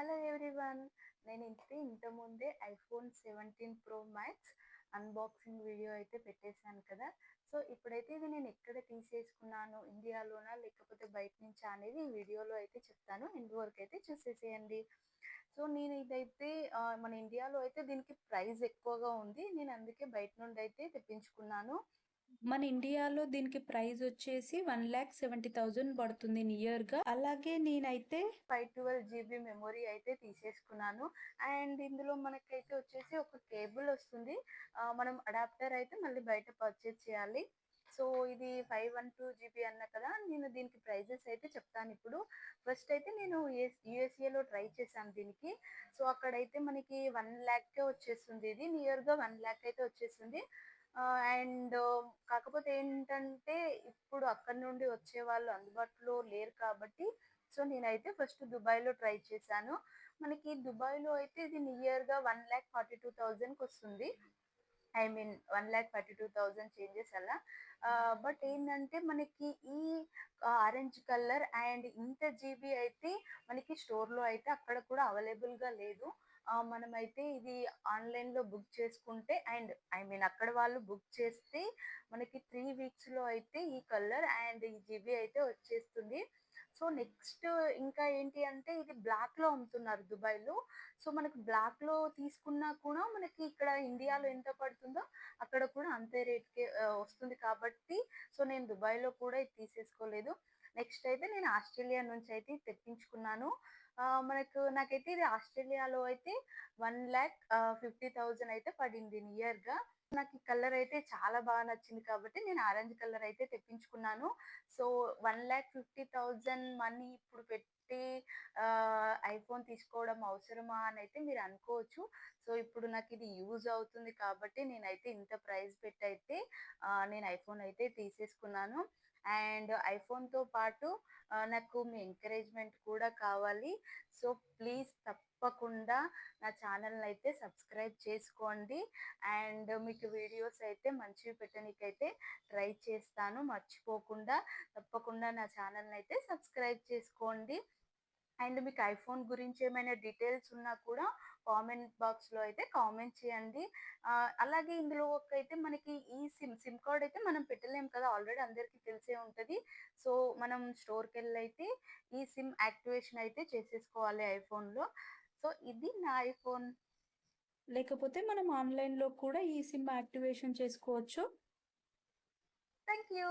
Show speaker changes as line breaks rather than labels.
Hello everyone. నేనైతే ఇంతకుముందే iPhone 17 pro max unboxing video అయితే పెట్టేశాను కదా! సో, ఇప్పుడైతే ఇది నేను ఎక్కడ తీసేసుకున్నాను, ఇండియాలోనా లేకపోతే బయట నుంచా అనేది ఈ వీడియోలో అయితే చెప్తాను. ఎండ్ వరకు అయితే చూసేసేయండి. సో, నేను ఇదైతే మన ఇండియాలో అయితే దీనికి ప్రైస్ ఎక్కువగా ఉంది. నేను అందుకే బయట నుండైతే తెప్పించుకున్నాను.
మన ఇండియాలో దీనికి ప్రైస్ వచ్చేసి 1,70,000 పడుతుంది నియర్‌గా. అలాగే నేనైతే
512 జీబీ మెమరీ అయితే తీసేసుకున్నాను. అండ్ ఇందులో మనకైతే వచ్చేసి ఒక కేబుల్ వస్తుంది. మనం అడాప్టర్ అయితే మళ్ళీ బయట పర్చేజ్ చేయాలి. సో, ఇది 512 జీబీ అన్నా కదా! నేను దీనికి ప్రైజెస్ అయితే చెప్తానిప్పుడు. ఫస్ట్ అయితే నేను యూఎస్ఏలో ట్రై చేశాను దీనికి. సో, అక్కడైతే మనకి 1,00,000కే వచ్చేస్తుంది ఇది. నియర్‌గా 1,00,000 అయితే వచ్చేసింది. అండ్ కాకపోతే ఏంటంటే, ఇప్పుడు అక్కడి నుండి వచ్చేవాళ్ళు అందుబాటులో లేరు కాబట్టి సో, నేనైతే ఫస్ట్ దుబాయ్‌లో ట్రై చేశాను. మనకి దుబాయ్‌లో అయితే ఇది నియర్‌గా 1,42,000 ఐ మీన్ 1,42,000 చేంజెస్ అలా. బట్ ఏందంటే మనకి ఈ ఆరెంజ్ కలర్ అండ్ ఇంత జీబీ అయితే మనకి స్టోర్‌లో అయితే అక్కడ కూడా అవైలబుల్‌గా లేదు. మనమైతే ఇది ఆన్‌లైన్‌లో బుక్ చేసుకుంటే అండ్ ఐ మీన్ అక్కడ వాళ్ళు బుక్ చేస్తే మనకి 3 వీక్స్‌లో అయితే ఈ కలర్ అండ్ ఈ జీబీ అయితే వచ్చేస్తుంది. సో, నెక్స్ట్ ఇంకా ఏంటి అంటే ఇది బ్లాక్‌లో అమ్ముతున్నారు దుబాయ్‌లో. సో, మనకు బ్లాక్‌లో తీసుకున్నా కూడా మనకి ఇక్కడ ఇండియాలో ఎంత పడుతుందో అక్కడ కూడా అంతే రేట్‌కే వస్తుంది కాబట్టి సో, నేను దుబాయ్‌లో కూడా ఇది తీసేసుకోలేదు. నెక్స్ట్ అయితే నేను ఆస్ట్రేలియా నుంచి అయితే ఇది తెప్పించుకున్నాను. నాకైతే ఇది ఆస్ట్రేలియాలో అయితే 1,50,000 అయితే పడింది నియర్‌గా. నాకు ఈ కలర్ అయితే చాలా బాగా నచ్చింది కాబట్టి నేను ఆరెంజ్ కలర్ అయితే తెప్పించుకున్నాను. సో, 1,50,000 మనీ ఇప్పుడు పెట్టి ఐఫోన్ తీసుకోవడం అవసరమా అనైతే మీరు అనుకోవచ్చు. సో, ఇప్పుడు నాకిది యూజ్ అవుతుంది కాబట్టి నేనైతే ఇంత ప్రైస్ పెట్టయితే నేను ఐఫోన్ అయితే తీసేసుకున్నాను. అండ్ ఐఫోన్‌తో పాటు నాకు మీ ఎంకరేజ్‌మెంట్ కూడా కావాలి. సో, ప్లీజ్ తప్పకుండా నా ఛానెల్‌నైతే సబ్స్క్రైబ్ చేసుకోండి. అండ్ మీకు వీడియోస్ అయితే మంచివి పెట్టనీకైతే ట్రై చేస్తాను. మర్చిపోకుండా తప్పకుండా నా ఛానెల్‌నైతే సబ్స్క్రైబ్ చేసుకోండి. అండ్ మీకు ఐఫోన్ గురించి ఏమైనా డీటెయిల్స్ ఉన్నా కూడా కామెంట్ బాక్స్‌లో అయితే కామెంట్ చేయండి. అలాగే ఇందులోకైతే మనకి ఈ సిమ్ కార్డ్ అయితే మనం పెట్టలేం కదా! ఆల్రెడీ అందరికీ తెలిసే ఉంటది. సో, మనం స్టోర్‌కెళ్ళైతే ఈ సిమ్ యాక్టివేషన్ అయితే చేసేసుకోవాలి ఐఫోన్‌లో. సో, ఇది నా ఐఫోన్.
లేకపోతే మనం ఆన్‌లైన్‌లో కూడా ఈ సిమ్ యాక్టివేషన్ చేసుకోవచ్చు.
Thank you.